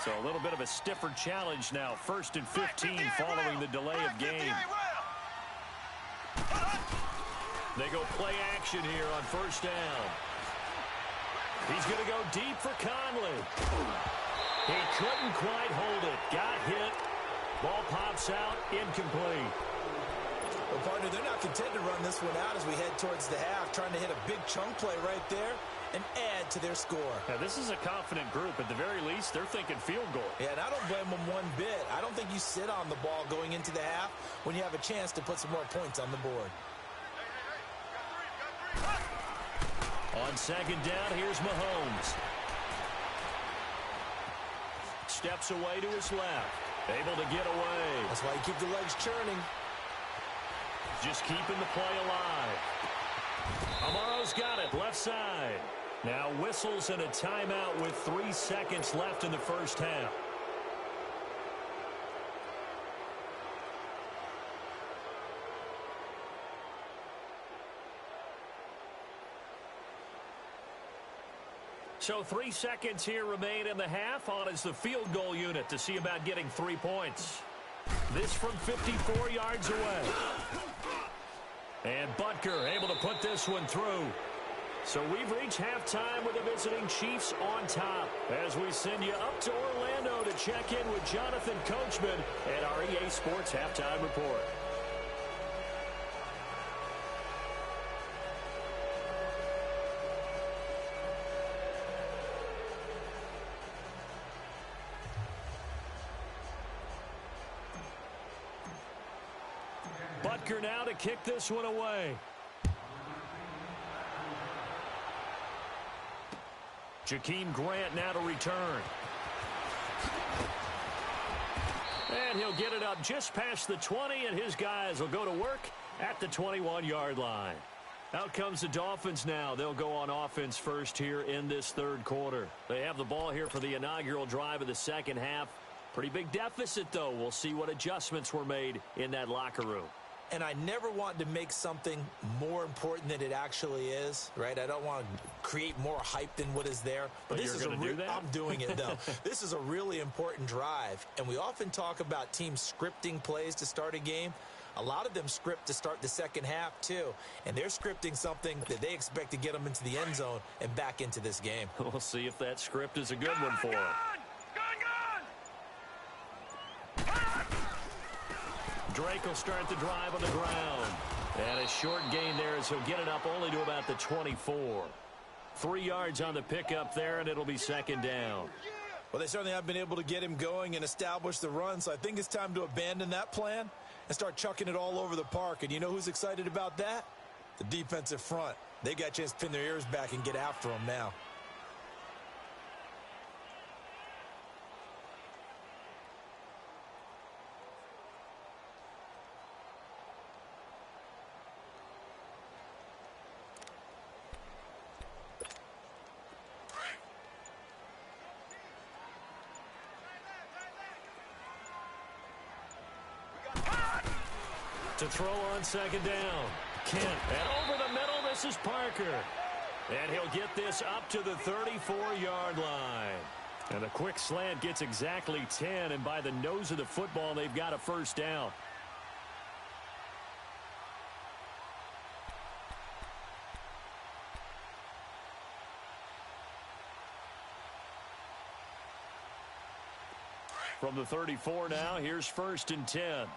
So a little bit of a stiffer challenge now. 1st and 15 following the delay of game. They go play action here on 1st down. He's going to go deep for Conley. He couldn't quite hold it. Got hit. Ball pops out. Incomplete. Well, partner, they're not content to run this one out as we head towards the half, trying to hit a big chunk play right there and add to their score. Now, this is a confident group. At the very least, they're thinking field goal. Yeah, and I don't blame them one bit. I don't think you sit on the ball going into the half when you have a chance to put some more points on the board. On 2nd down, here's Mahomes. Steps away to his left. Able to get away. That's why you keep the legs churning. Just keeping the play alive. Amaro's got it, left side. Now whistles and a timeout with 3 seconds left in the 1st half. So 3 seconds here remain in the half. On is the field goal unit to see about getting 3 points. This from 54 yards away. And Butker able to put this one through. So we've reached halftime with the visiting Chiefs on top as we send you up to Orlando to check in with Jonathan Coachman at our EA Sports Halftime Report. Butker now to kick this one away. Jakeem Grant now to return. And he'll get it up just past the 20, and his guys will go to work at the 21-yard line. Out comes the Dolphins now. They'll go on offense first here in this 3rd quarter. They have the ball here for the inaugural drive of the 2nd half. Pretty big deficit, though. We'll see what adjustments were made in that locker room. And I never want to make something more important than it actually is, right? I don't want to create more hype than what is there. But this is going to do that? I'm doing it, though. This is a really important drive. And we often talk about teams scripting plays to start a game. A lot of them script to start the 2nd half, too. And they're scripting something that they expect to get them into the end zone and back into this game. We'll see if that script is a good one for them. Drake will start the drive on the ground. And a short gain there as he'll get it up only to about the 24. 3 yards on the pickup there, and it'll be 2nd down. Well, they certainly have been able to get him going and establish the run, so I think it's time to abandon that plan and start chucking it all over the park. And you know who's excited about that? The defensive front. They got a chance to pin their ears back and get after him now. To throw on 2nd down. Kent. And over the middle, this is Parker. And he'll get this up to the 34-yard line. And a quick slant gets exactly 10. And by the nose of the football, they've got a 1st down. From the 34 now, here's 1st and 10.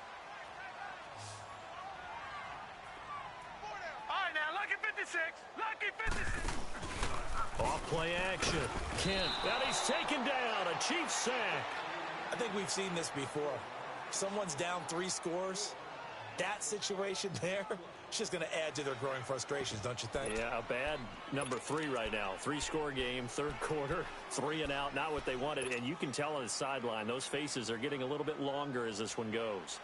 Off play action. Kent. And he's taken down. A Chiefs sack. I think we've seen this before. Someone's down 3 scores. That situation there, it's just going to add to their growing frustrations, don't you think? Yeah, a bad number 3 right now. 3-score game, 3rd quarter, 3 and out. Not what they wanted. And you can tell on the sideline, those faces are getting a little bit longer as this one goes.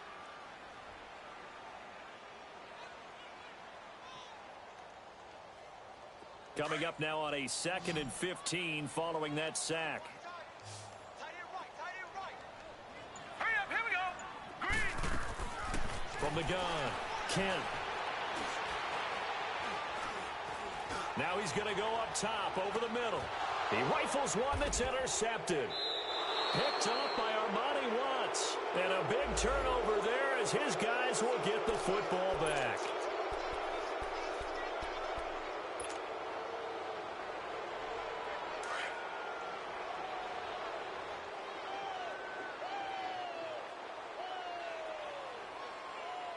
Coming up now on a 2nd and 15 following that sack. Hurry up, here we go. Green. From the gun, Kent. Now he's going to go up top over the middle. He rifles one that's intercepted. Picked up by Armani Watts. And a big turnover there as his guys will get the football back.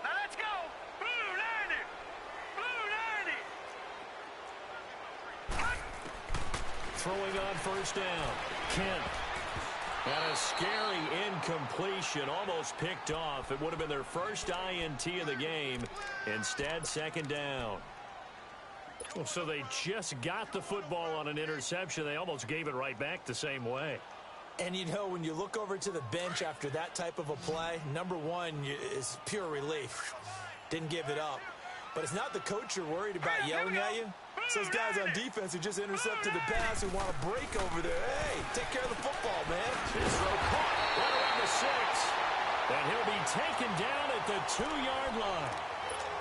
Now let's go. Blue 90. Blue 90. Throwing on first down. Kent. And a scary incompletion, almost picked off. It would have been their first INT of the game. Instead, second down. Well, so they just got the football on an interception. They almost gave it right back the same way. And, you know, when you look over to the bench after that type of a play, number one is pure relief. Didn't give it up. But it's not the coach you're worried about yelling at you. It's those guys on defense who just intercepted the pass who want to break over there. Hey, take care of the football, man. His throw caught right around the 6. And he'll be taken down at the 2-yard line.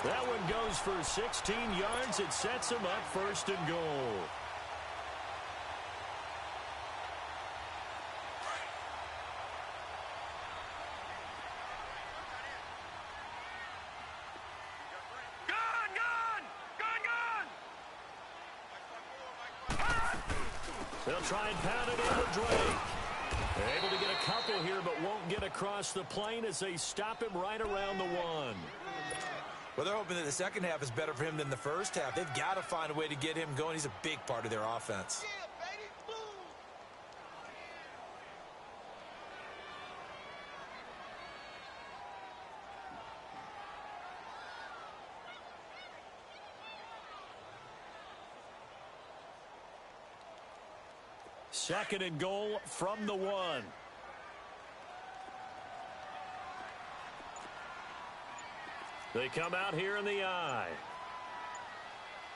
That one goes for 16 yards. It sets him up first and goal. They'll try and pound it into Drake. They're able to get a couple here, but won't get across the plane as they stop him right around the 1. Well, they're hoping that the second half is better for him than the first half. They've got to find a way to get him going. He's a big part of their offense. Second and goal from the 1. They come out here in the I.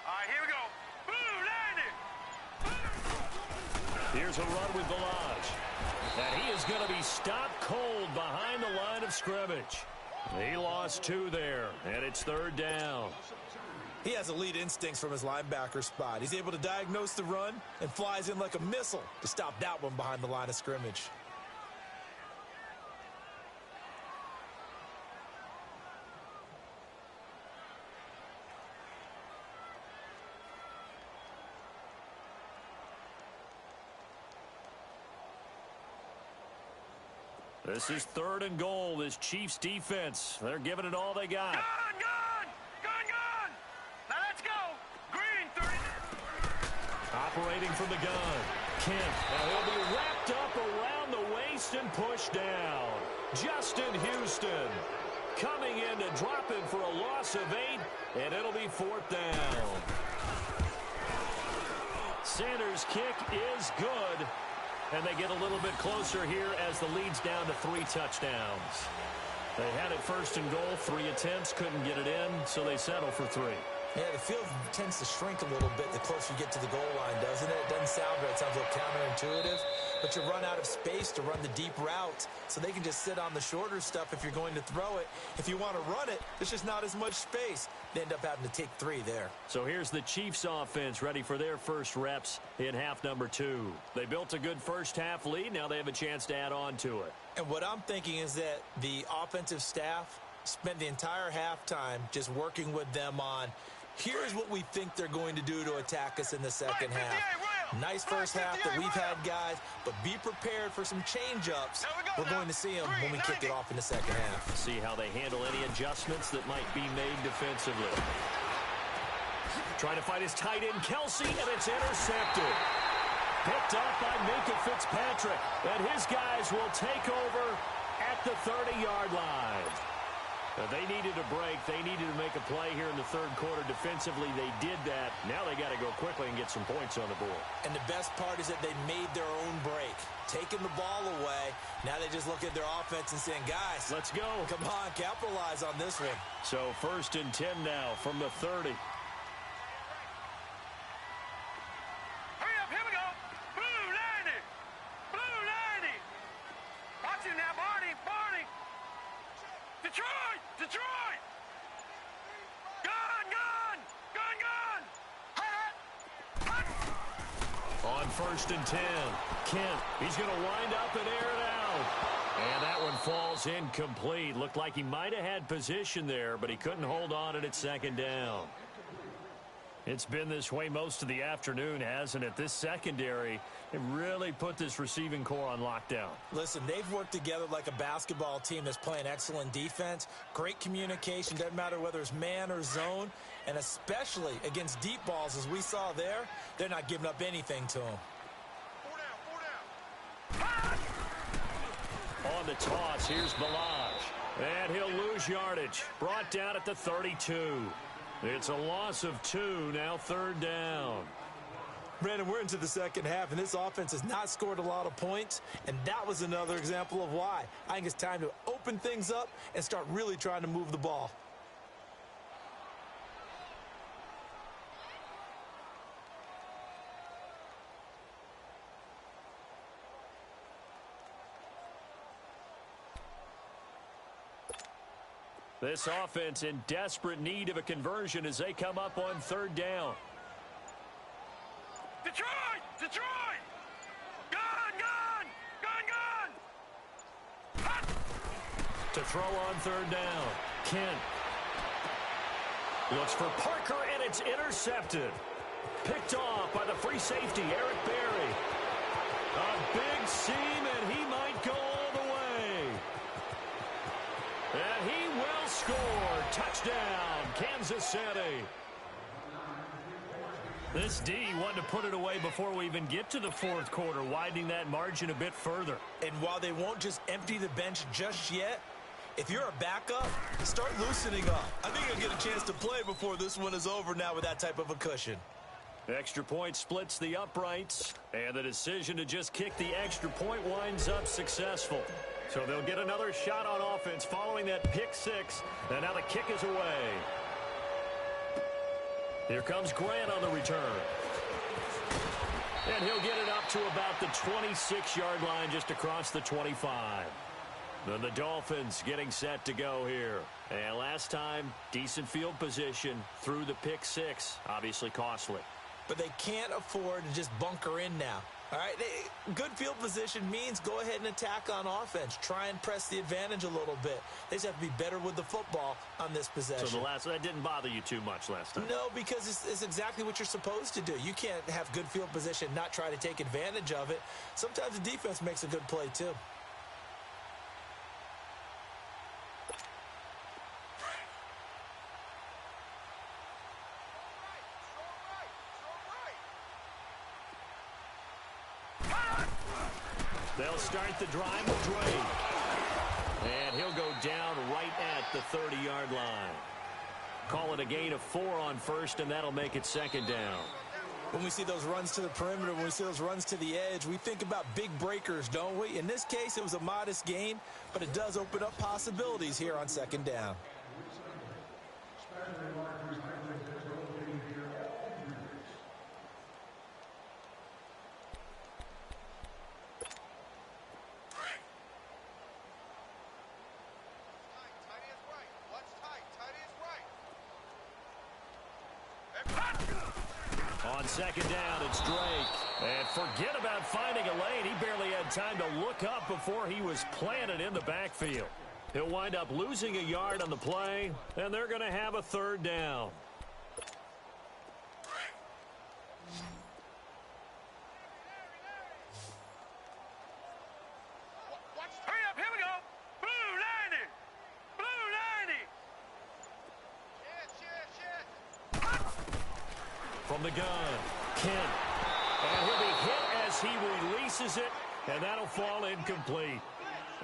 All right, here we go. Blue 90. Here's a run with Ballage. And he is going to be stopped cold behind the line of scrimmage. He lost 2 there, and it's third down. He has elite instincts from his linebacker spot. He's able to diagnose the run and flies in like a missile to stop that one behind the line of scrimmage. This is third and goal. This Chiefs defense, they're giving it all they got. Gun. Now let's go. Green 30. Operating from the gun. Kent. Now he'll be wrapped up around the waist and pushed down. Justin Houston coming in to drop him for a loss of 8, and it'll be fourth down. Sanders' kick is good. And they get a little bit closer here as the lead's down to 3 touchdowns. They had it first and goal, 3 attempts, couldn't get it in, so they settle for 3. Yeah, the field tends to shrink a little bit the closer you get to the goal line, doesn't it? It doesn't sound right. It sounds a little counterintuitive. But you run out of space to run the deep route, so they can just sit on the shorter stuff if you're going to throw it. If you want to run it, there's just not as much space. They end up having to take 3 there. So here's the Chiefs offense ready for their first reps in half number 2. They built a good first half lead. Now they have a chance to add on to it. And what I'm thinking is that the offensive staff spent the entire halftime just working with them on, here's what we think they're going to do to attack us in the second half. Nice first half that we've had, guys, but be prepared for some change-ups. We're going to see them when we kick it off in the second half. See how they handle any adjustments that might be made defensively. Trying to fight his tight end, Kelsey, and it's intercepted. Picked up by Minkah Fitzpatrick, and his guys will take over at the 30-yard line. They needed a break. They needed to make a play here in the third quarter. Defensively, they did that. Now they got to go quickly and get some points on the board. And the best part is that they made their own break, taking the ball away. Now they just look at their offense and saying, guys, let's go. Come on, capitalize on this one. So first and 10 now from the 30. Hurry up, here we go. Blue 90. Blue 90. Watch him now, Barney. Detroit. Gun. On first and 10. Kent, he's going to wind up and air it out. And that one falls incomplete. Looked like he might have had position there, but he couldn't hold on at second down. It's been this way most of the afternoon, hasn't it? This secondary, it really put this receiving core on lockdown. Listen, they've worked together like a basketball team that's playing excellent defense. Great communication, doesn't matter whether it's man or zone. And especially against deep balls, as we saw there, they're not giving up anything to them. 4 down. On the toss, here's Ballage. And he'll lose yardage. Brought down at the 32. It's a loss of 2, now third down. Brandon, we're into the second half, and this offense has not scored a lot of points, and that was another example of why. I think it's time to open things up and start really trying to move the ball. This offense in desperate need of a conversion as they come up on third down. Detroit! Detroit! Gun! Gun! Gun! Gun! Hot! To throw on third down. Kent looks for Parker, and it's intercepted. Picked off by the free safety, Eric Berry. A big seam, and he might go all the way. And he will score. Touchdown, Kansas City. This D wanted to put it away before we even get to the fourth quarter, widening that margin a bit further. And while they won't just empty the bench just yet, if you're a backup, start loosening up. I think you'll get a chance to play before this one is over now with that type of a cushion. Extra point splits the uprights, and the decision to just kick the extra point winds up successful. So they'll get another shot on offense following that pick six, and now the kick is away. Here comes Grant on the return. And he'll get it up to about the 26-yard line, just across the 25. Then the Dolphins getting set to go here. And last time, decent field position through the pick six, obviously costly. But they can't afford to just bunker in now. All right, good field position means go ahead and attack on offense. Try and press the advantage a little bit. They just have to be better with the football on this possession. So that didn't bother you too much last time? No, because it's exactly what you're supposed to do. You can't have good field position, not try to take advantage of it. Sometimes the defense makes a good play, too. They'll start the drive with Drake. And he'll go down right at the 30-yard line. Call it a gain of 4 on first, and that'll make it second down. When we see those runs to the perimeter, when we see those runs to the edge, we think about big breakers, don't we? In this case, it was a modest gain, but it does open up possibilities here on second down. On second down, it's Drake. And forget about finding a lane. He barely had time to look up before he was planted in the backfield. He'll wind up losing a yard on the play, and they're going to have a third down. Hurry up, here we go. Blue 90. Blue 90. From the gun, Kent. And he'll be hit as he releases it, and that'll fall incomplete.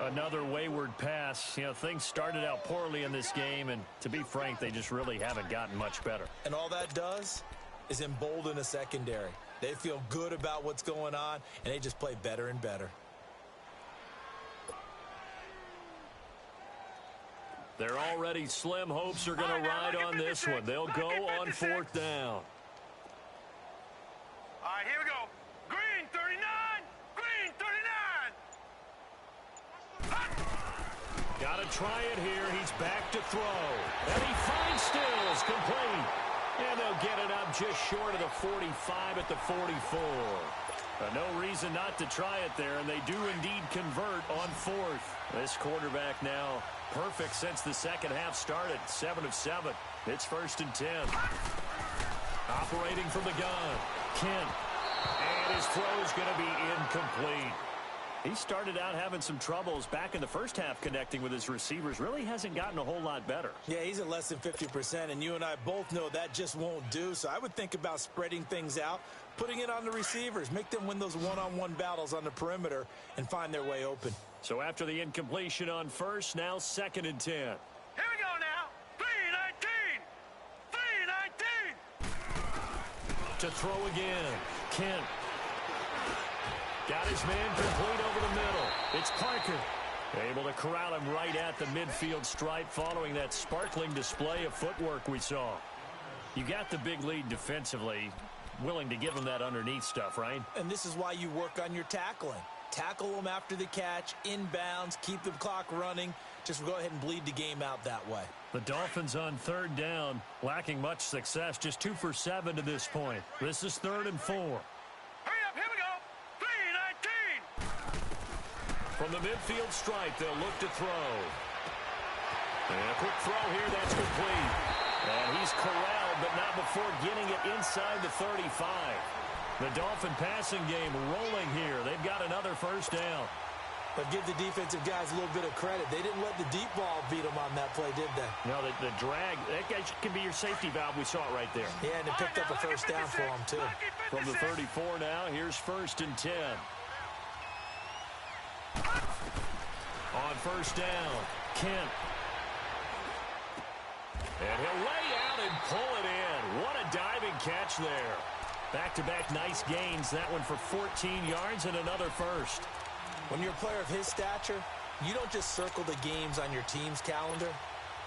Another wayward pass. You know, things started out poorly in this game, and to be frank, they just really haven't gotten much better. And all that does is embolden a secondary. They feel good about what's going on, and they just play better and better. Their already slim hopes are going to ride on this one. They'll go on fourth down. All right, here we go. Green 39. Green 39. Got to try it here. He's back to throw. And he finds Stills, complete. And they'll get it up just short of the 45 at the 44. No reason not to try it there, and they do indeed convert on fourth. This quarterback now perfect since the second half started. 7 of 7. It's 1st and 10. Operating from the gun, Kent. And his throw's going to be incomplete. He started out having some troubles back in the first half connecting with his receivers. Really hasn't gotten a whole lot better. Yeah, he's at less than 50%, and you and I both know that just won't do. So I would think about spreading things out, putting it on the receivers, make them win those one-on-one battles on the perimeter and find their way open. So after the incompletion on first, now 2nd and 10. Here we go now. 3-19. 3-19. To throw again, Kent. Got his man complete over the middle. It's Parker. Able to corral him right at the midfield stripe following that sparkling display of footwork we saw. You got the big lead defensively. Willing to give him that underneath stuff, right? And this is why you work on your tackling. Tackle them after the catch, inbounds, keep the clock running. Just go ahead and bleed the game out that way. The Dolphins on 3rd down, lacking much success, just 2 for 7 to this point. This is 3rd and 4. Hurry up, here we go. 3-19. From the midfield stripe, they'll look to throw. And a quick throw here, that's complete. And he's corralled, but not before getting it inside the 35. The Dolphin passing game rolling here. They've got another 1st down. But give the defensive guys a little bit of credit. They didn't let the deep ball beat them on that play, did they? No, the drag, that can be your safety valve. We saw it right there. Yeah, and it picked up a 1st down for them, too. From the 34 now, here's 1st and 10. On 1st down, Kent. And he'll lay out and pull it in. What a diving catch there. Back-to-back nice gains. That one for 14 yards and another 1st. When you're a player of his stature, you don't just circle the games on your team's calendar.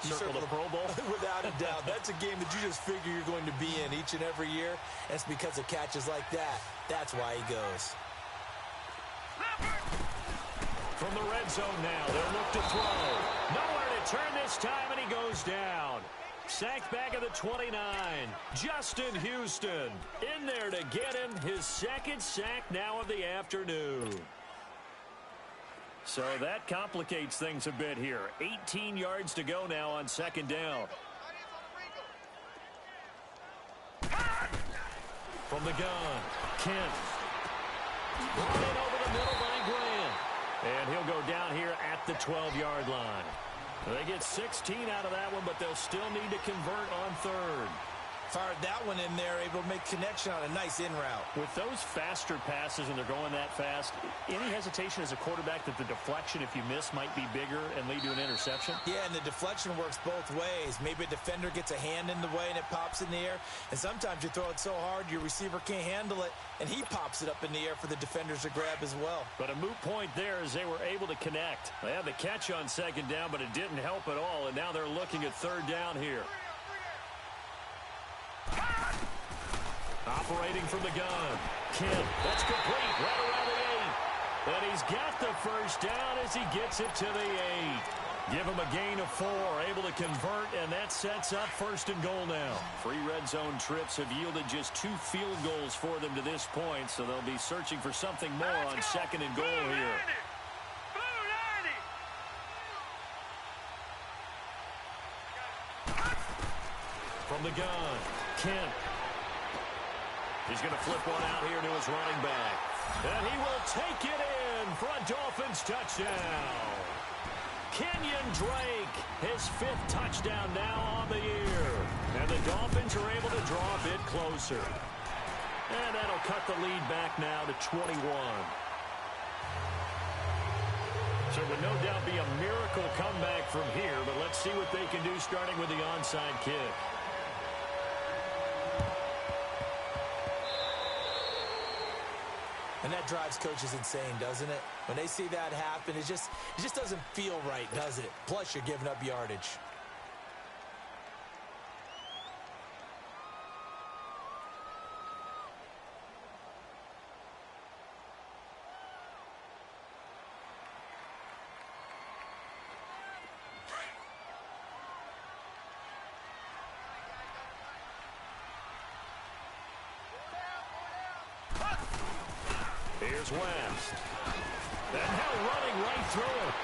You Circle the Pro Bowl? Without a doubt. That's a game that you just figure you're going to be in each and every year. And it's because of catches like that. That's why he goes. From the red zone now, they'll look to throw. Nowhere to turn this time, and he goes down. Sacked back at the 29. Justin Houston in there to get him his 2nd sack now of the afternoon. So that complicates things a bit here. 18 yards to go now on 2nd down. From the gun, Kent. Brought in over the middle by Grant. And he'll go down here at the 12-yard line. They get 16 out of that one, but they'll still need to convert on 3rd. Fired that one in there, able to make connection on a nice in route. With those faster passes and they're going that fast, any hesitation as a quarterback that the deflection, if you miss, might be bigger and lead to an interception? Yeah, and the deflection works both ways. Maybe a defender gets a hand in the way and it pops in the air. And sometimes you throw it so hard your receiver can't handle it, and he pops it up in the air for the defenders to grab as well. But a moot point there as they were able to connect. They had the catch on 2nd down, but it didn't help at all, and now they're looking at 3rd down here. Operating from the gun, Kent. That's complete right around the 8. And he's got the 1st down as he gets it to the 8. Give him a gain of 4, able to convert, and that sets up 1st and goal now. 3 red zone trips have yielded just 2 field goals for them to this point, so they'll be searching for something more on 2nd and goal here. From the gun, Kent. He's going to flip one out here to his running back. And he will take it in for a Dolphins touchdown. Kenyon Drake, his 5th touchdown now on the year. And the Dolphins are able to draw a bit closer. And that'll cut the lead back now to 21. So it would no doubt be a miracle comeback from here, but let's see what they can do starting with the onside kick. And that drives coaches insane, doesn't it? When they see that happen, it just doesn't feel right, does it? Plus, you're giving up yardage. Here's West. And now running right through it.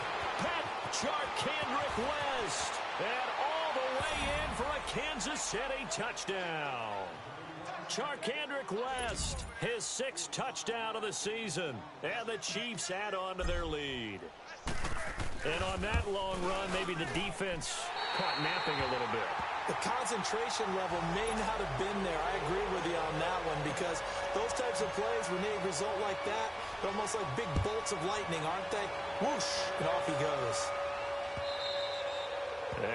Charcandrick West. And all the way in for a Kansas City touchdown. Charcandrick West, his 6th touchdown of the season. And the Chiefs add on to their lead. And on that long run, maybe the defense caught napping a little bit. The concentration level may not have been there. I agree with you on that one because those types of plays, when they result like that, they're almost like big bolts of lightning, aren't they? Whoosh, and off he goes.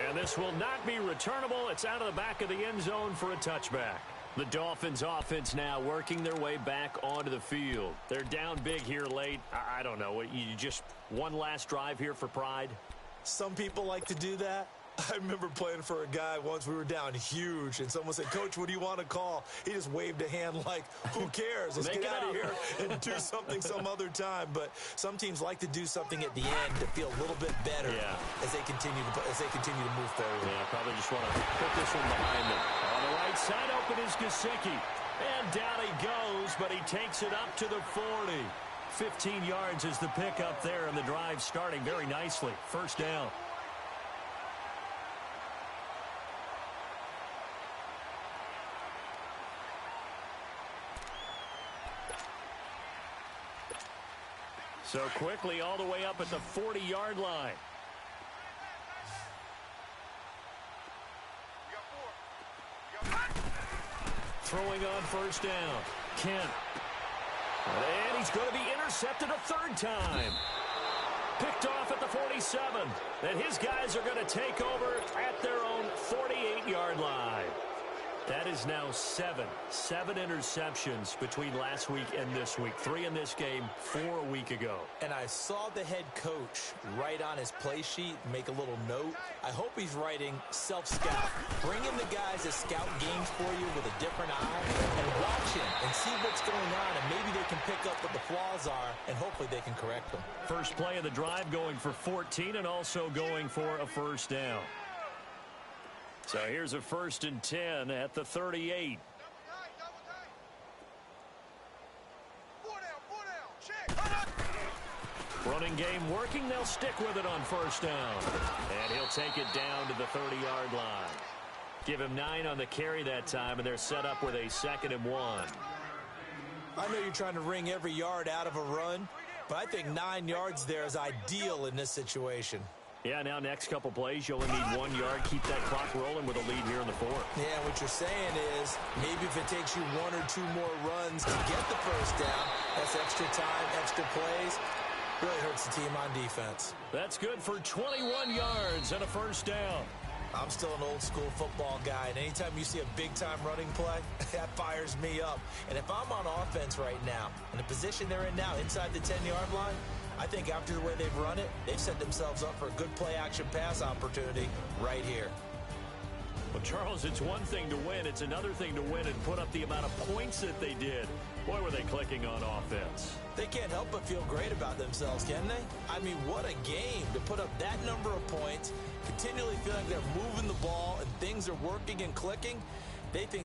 And this will not be returnable. It's out of the back of the end zone for a touchback. The Dolphins offense now working their way back onto the field. They're down big here late. I don't know. You just one last drive here for pride? Some people like to do that. I remember playing for a guy once. We were down huge, and someone said, "Coach, what do you want to call?" He just waved a hand like, who cares? Let's get out of here and do something some other time. But some teams like to do something at the end to feel a little bit better as they continue to move forward. Yeah, probably just want to put this one behind them. On the right side open is Gesicki. And down he goes, but he takes it up to the 40. 15 yards is the pickup there, and the drive starting very nicely. First down. So quickly all the way up at the 40-yard line. Throwing on first down. Kent. And he's going to be intercepted a 3rd time. Picked off at the 47. And his guys are going to take over at their own 48-yard line. That is now 7 interceptions between last week and this week. 3 in this game, 4 a week ago. And I saw the head coach write on his play sheet, make a little note. I hope he's writing self-scout. Bring in the guys that scout games for you with a different eye and watch him and see what's going on, and maybe they can pick up what the flaws are, and hopefully they can correct them. First play of the drive going for 14 and also going for a first down. So here's a 1st and 10 at the 38. Running game working. They'll stick with it on first down. And he'll take it down to the 30-yard line. Give him 9 on the carry that time, and they're set up with a 2nd and 1. I know you're trying to wring every yard out of a run, but I think 9 yards there is ideal in this situation. Yeah, now next couple plays, you only need 1 yard. Keep that clock rolling with a lead here in the 4th. Yeah, what you're saying is maybe if it takes you 1 or 2 more runs to get the first down, that's extra time, extra plays. Really hurts the team on defense. That's good for 21 yards and a first down. I'm still an old-school football guy, and anytime you see a big-time running play, that fires me up. And if I'm on offense right now, in the position they're in now, inside the 10-yard line, I think after the way they've run it, they've set themselves up for a good play-action pass opportunity right here. Well, Charles, it's one thing to win. It's another thing to win and put up the amount of points that they did. Boy, were they clicking on offense. They can't help but feel great about themselves, can they? I mean, what a game to put up that number of points, continually feeling like they're moving the ball and things are working and clicking. They think